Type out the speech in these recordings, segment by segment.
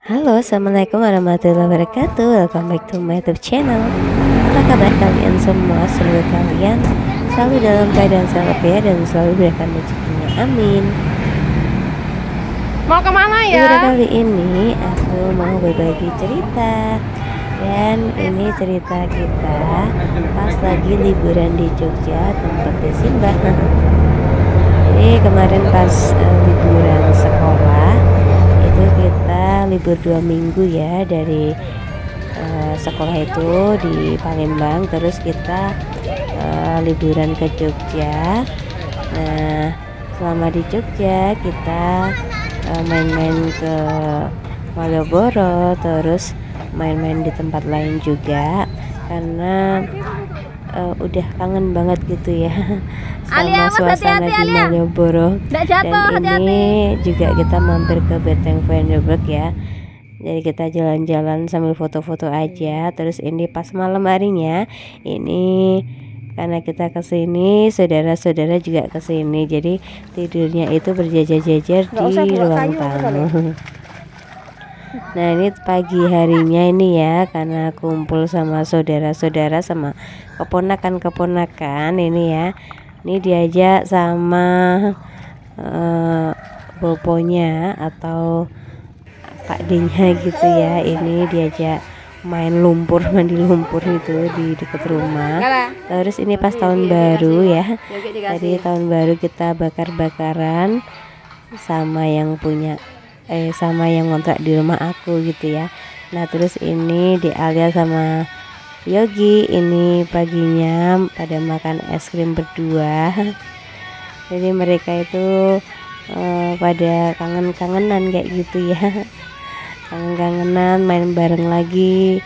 Halo, assalamualaikum warahmatullahi wabarakatuh. Welcome back to my YouTube channel. Apa kabar kalian semua? Semoga kalian selalu dalam keadaan sehat ya dan selalu diberikan rezekinya. Amin. Mau kemana Di ya? video kali ini aku mau berbagi cerita. Dan ini cerita kita pas lagi liburan di Jogja, tempat di Simbah. Jadi kemarin pas liburan sekolah itu kita libur 2 minggu ya, dari sekolah itu di Palembang, terus kita liburan ke Jogja. Nah, selama di Jogja kita main-main ke Malioboro, terus main-main di tempat lain juga karena udah kangen banget gitu ya sama suasana di Malioboro. Dan ini juga kita mampir ke Beteng Vanderburg ya, jadi kita jalan-jalan sambil foto-foto aja. Terus ini pas malam harinya ini karena kita kesini, saudara-saudara juga kesini, jadi tidurnya itu berjajar-jajar di ruang tamu. Nah, ini pagi harinya ini ya, karena kumpul sama saudara-saudara sama keponakan-keponakan ini ya. Ini diajak sama boponya atau Pak D-nya gitu ya. Ini diajak main lumpur, mandi lumpur itu di dekat rumah. Terus ini pas tahun baru ya. Tadi tahun baru kita bakar-bakaran sama yang punya sama yang ngontrak di rumah aku gitu ya. Nah, terus ini di Alia sama Yogi ini paginya pada makan es krim berdua. Jadi mereka itu pada kangen-kangenan kayak gitu ya. Kangen-kangenan main bareng lagi,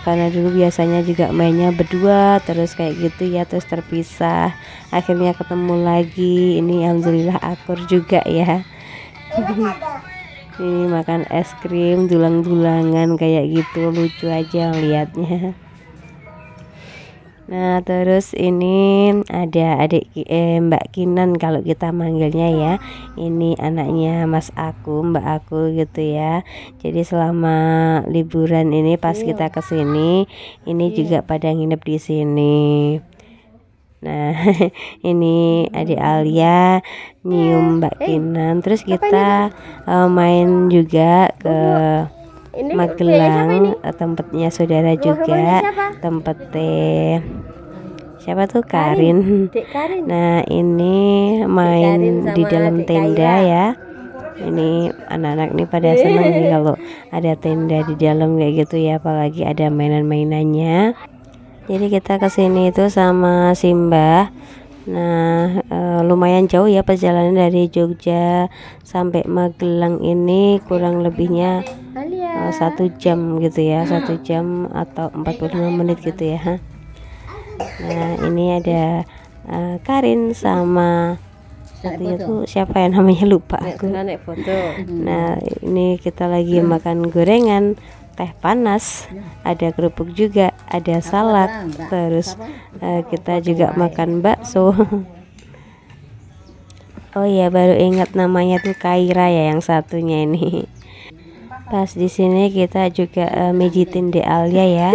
karena dulu biasanya juga mainnya berdua terus kayak gitu ya, terus terpisah akhirnya ketemu lagi. Ini alhamdulillah akur juga ya. Ini makan es krim dulang-dulangan kayak gitu, lucu aja lihatnya. Nah, terus ini ada adik Mbak Kinan kalau kita manggilnya ya. Ini anaknya Mas aku, Mbak aku gitu ya. Jadi selama liburan ini pas kita kesini, ini juga pada nginep di sini. Nah, ini adik Alia nyium Mbak Kinan. Terus kita main juga ke Magelang, tempatnya saudara juga, tempat siapa tuh, Karin. Nah, ini main di dalam tenda ya. Ini anak-anak nih pada seneng nih kalau ada tenda di dalam kayak gitu ya, apalagi ada mainan-mainannya. Jadi kita kesini itu sama Simbah. Nah, lumayan jauh ya perjalanan dari Jogja sampai Magelang ini, kurang lebihnya 1 jam gitu ya, 1 jam atau 45 menit gitu ya. Nah, ini ada Karin sama satunya tuh siapa ya namanya, lupa aku. Nah, ini kita lagi makan gorengan, teh panas, ada kerupuk juga, ada salad, terus kita juga makan bakso. Oh iya, baru ingat namanya tuh Kaira ya yang satunya ini. Pas di sini kita juga mijitin di Alia ya,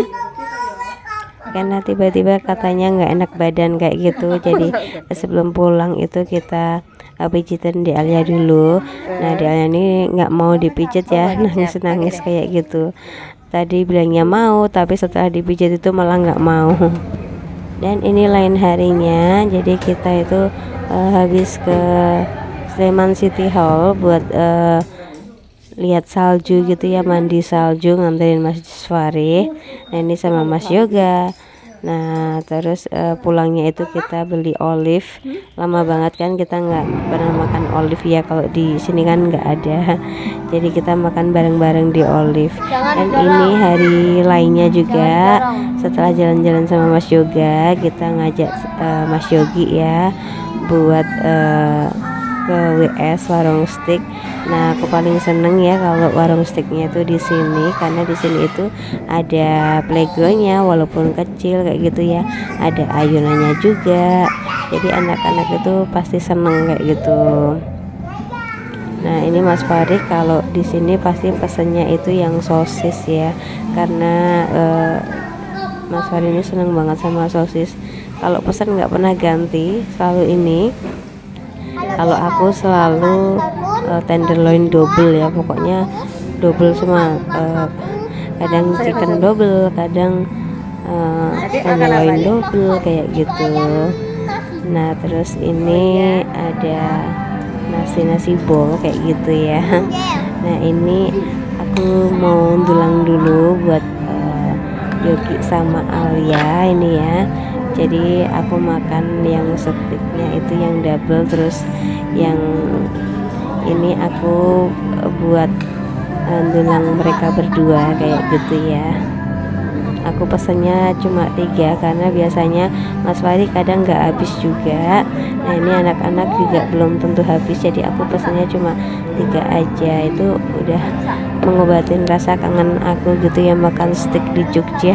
karena tiba-tiba katanya nggak enak badan kayak gitu. Jadi sebelum pulang itu kita pijitin di Alia dulu. Nah, di Alia ini nggak mau dipijit ya, nangis-nangis kayak gitu. Tadi bilangnya mau, tapi setelah dipijit itu malah nggak mau. Dan ini lain harinya, jadi kita itu habis ke Sleman City Hall buat lihat salju gitu ya, mandi salju, nganterin Mas Fari. Nah, ini sama Mas Yoga. Nah, terus pulangnya itu kita beli olive. Lama banget kan kita nggak pernah makan olive ya, kalau di sini kan nggak ada. Jadi kita makan bareng-bareng di olive. Dan ini hari lainnya juga, setelah jalan-jalan sama Mas Yoga, kita ngajak Mas Yogi ya buat ke WS warung steak. Nah, aku paling seneng ya kalau warung steaknya itu di sini, karena di sini itu ada playgroundnya walaupun kecil kayak gitu ya, ada ayunannya juga, jadi anak-anak itu pasti seneng kayak gitu. Nah ini Mas Farid kalau di sini pasti pesennya itu yang sosis ya, karena Mas Farid ini seneng banget sama sosis. Kalau pesan nggak pernah ganti, selalu ini. Kalau aku selalu tenderloin double ya, pokoknya double semua. Kadang chicken double, kadang tenderloin double kayak gitu. Nah terus ini ada nasi bol kayak gitu ya. Nah ini aku mau dulang dulu buat Yogi sama Alia ini ya. Jadi aku makan yang stiknya itu yang double, terus yang ini aku buat dulang mereka berdua kayak gitu ya. Aku pesennya cuma 3 karena biasanya Mas Farid kadang nggak habis juga. Nah ini anak-anak juga belum tentu habis, jadi aku pesennya cuma 3 aja. Itu udah mengobatin rasa kangen aku gitu ya, makan steak di Jogja.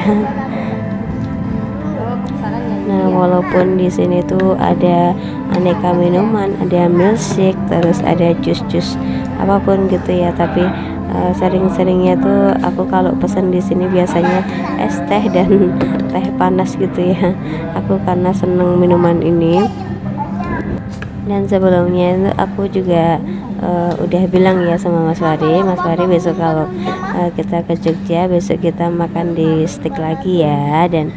Nah walaupun di sini tuh ada aneka minuman, ada milkshake, terus ada jus-jus apapun gitu ya, tapi sering-seringnya tuh aku kalau pesan di sini biasanya es teh dan teh panas gitu ya. Aku karena seneng minuman ini. Dan sebelumnya itu aku juga udah bilang ya sama Mas Farid besok kalau kita ke Jogja, besok kita makan di steak lagi ya. Dan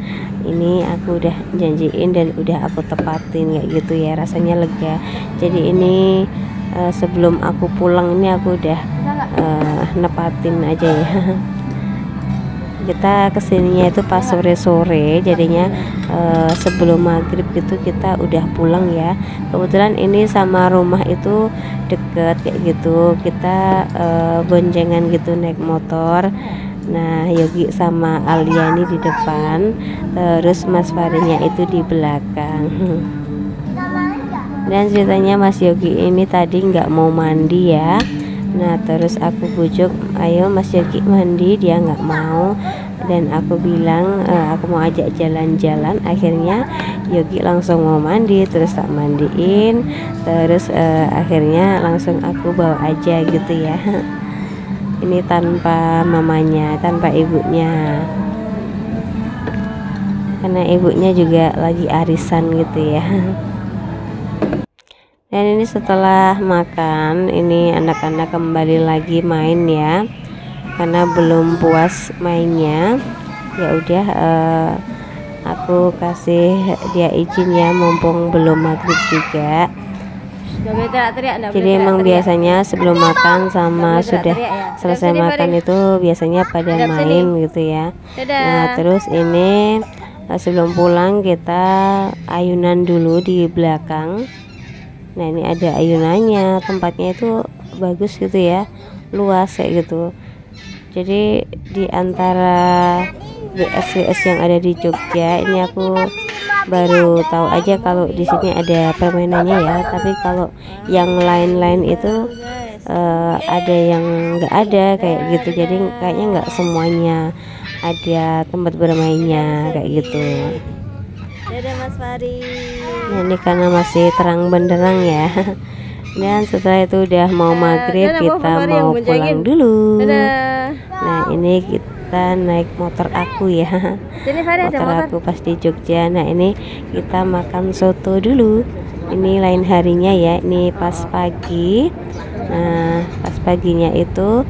ini aku udah janjiin dan udah aku tepatin kayak gitu ya, rasanya lega. Jadi ini sebelum aku pulang ini aku udah nepatin aja ya. Kita kesininya itu pas sore-sore, jadinya sebelum maghrib gitu kita udah pulang ya. Kebetulan ini sama rumah itu deket kayak gitu, kita boncengan gitu naik motor. Nah Yogi sama Alia ini di depan, terus Mas Faridnya itu di belakang. Dan ceritanya Mas Yogi ini tadi nggak mau mandi ya. Nah terus aku bujuk, ayo Mas Yogi mandi, dia nggak mau. Dan aku bilang aku mau ajak jalan-jalan. Akhirnya Yogi langsung mau mandi, terus tak mandiin, terus akhirnya langsung aku bawa aja gitu ya. Ini tanpa mamanya, tanpa ibunya, karena ibunya juga lagi arisan gitu ya. Dan ini setelah makan, ini anak-anak kembali lagi main ya, karena belum puas mainnya. Ya udah aku kasih dia izin ya, mumpung belum maghrib juga. Jadi emang biasanya sebelum makan sama sudah selesai makan itu biasanya pada main gitu ya. Nah terus ini sebelum pulang kita ayunan dulu di belakang. Nah ini ada ayunannya, tempatnya itu bagus gitu ya, luas kayak gitu. Jadi di antara WS yang ada di Jogja ini aku baru tahu aja kalau di sini ada permainannya ya. Tapi kalau yang lain-lain itu ada yang nggak ada kayak gitu. Jadi kayaknya nggak semuanya ada tempat bermainnya kayak gitu. Dadah Mas Farid. Nah, ini karena masih terang benderang ya. Dan setelah itu udah mau maghrib, kita mau pulang dulu. Nah ini kita naik motor aku ya, motor aku pas di Jogja. Nah ini kita makan soto dulu. Ini lain harinya ya, ini pas pagi. Nah pas paginya itu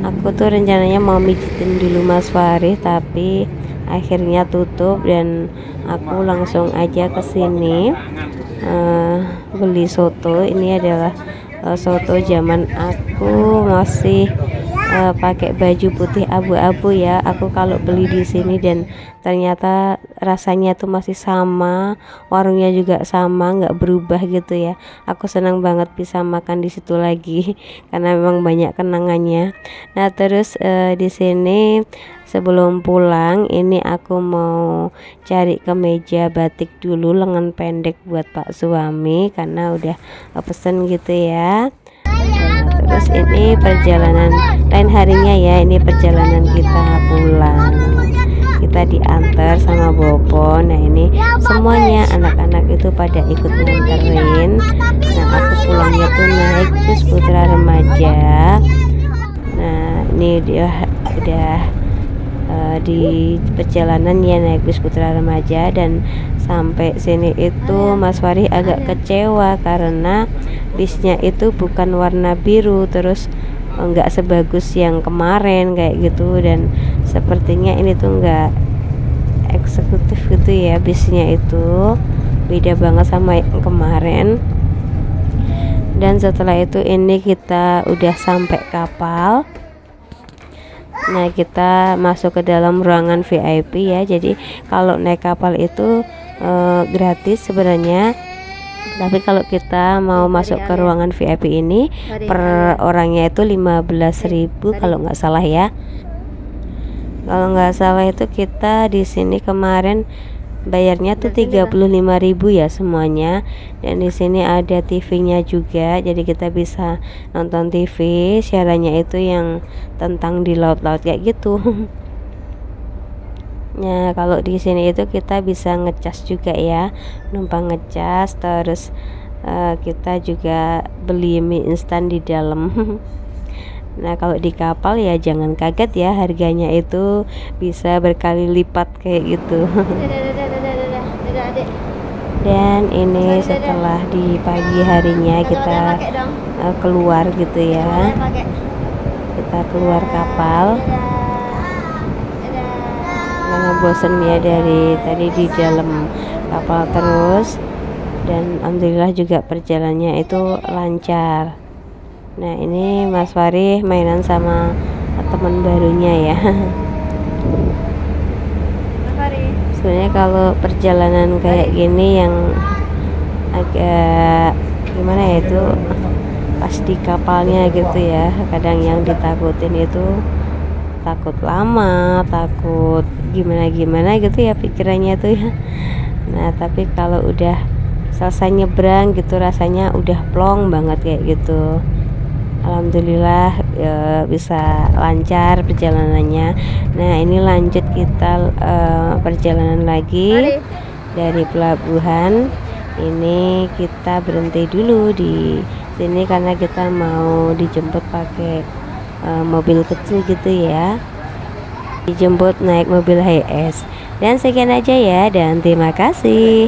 aku tuh rencananya mau mijitin dulu Mas Farid, tapi akhirnya tutup dan aku langsung aja ke sini beli soto. Ini adalah soto zaman aku masih pakai baju putih abu-abu ya. Aku kalau beli di sini dan ternyata rasanya tuh masih sama, warungnya juga sama, nggak berubah gitu ya. Aku senang banget bisa makan di situ lagi karena memang banyak kenangannya. Nah terus di sini sebelum pulang ini aku mau cari kemeja batik dulu lengan pendek buat Pak suami karena udah pesen gitu ya. Terus ini perjalanan lain harinya ya, ini perjalanan kita pulang. kita diantar sama Bopo. Nah ini semuanya anak-anak itu pada ikut nganterin. Nah aku pulangnya tuh naik bus putra remaja. Nah ini dia udah di perjalanan ya naik bus putra remaja, dan sampai sini itu Mas Fari agak kecewa karena bisnya itu bukan warna biru, terus enggak sebagus yang kemarin kayak gitu, dan sepertinya ini tuh enggak eksekutif gitu ya, bisnya itu beda banget sama yang kemarin. Dan setelah itu ini kita udah sampai kapal. Nah kita masuk ke dalam ruangan VIP ya. Jadi kalau naik kapal itu gratis sebenarnya, tapi kalau kita mau masuk ke ruangan VIP ini per orangnya itu 15.000 kalau nggak salah ya. Kalau nggak salah itu kita di sini kemarin bayarnya tuh 35.000 ya semuanya. Dan di sini ada TV-nya juga, jadi kita bisa nonton TV. Siarannya itu yang tentang di laut-laut kayak gitu. Nah kalau di sini itu kita bisa ngecas juga ya, numpang ngecas, terus kita juga beli mie instan di dalam. Nah kalau di kapal ya jangan kaget ya, harganya itu bisa berkali lipat kayak gitu. Dan ini setelah di pagi harinya kita keluar gitu ya, kita keluar kapal karena bosen ya dari tadi di dalam kapal terus. Dan alhamdulillah juga perjalanannya itu lancar. Nah ini Mas Fari mainan sama teman barunya ya. Sebenarnya kalau perjalanan kayak gini yang agak gimana ya, itu pas di kapalnya gitu ya, kadang yang ditakutin itu takut lama, takut gimana gitu ya pikirannya tuh ya. Nah tapi kalau udah selesai nyebrang gitu rasanya udah plong banget kayak gitu. Alhamdulillah ya, bisa lancar perjalanannya. Nah ini lanjut kita perjalanan lagi dari pelabuhan. Ini kita berhenti dulu di sini karena kita mau dijemput pakai mobil kecil gitu ya, dijemput naik mobil HiAce. Dan sekian aja ya, dan terima kasih.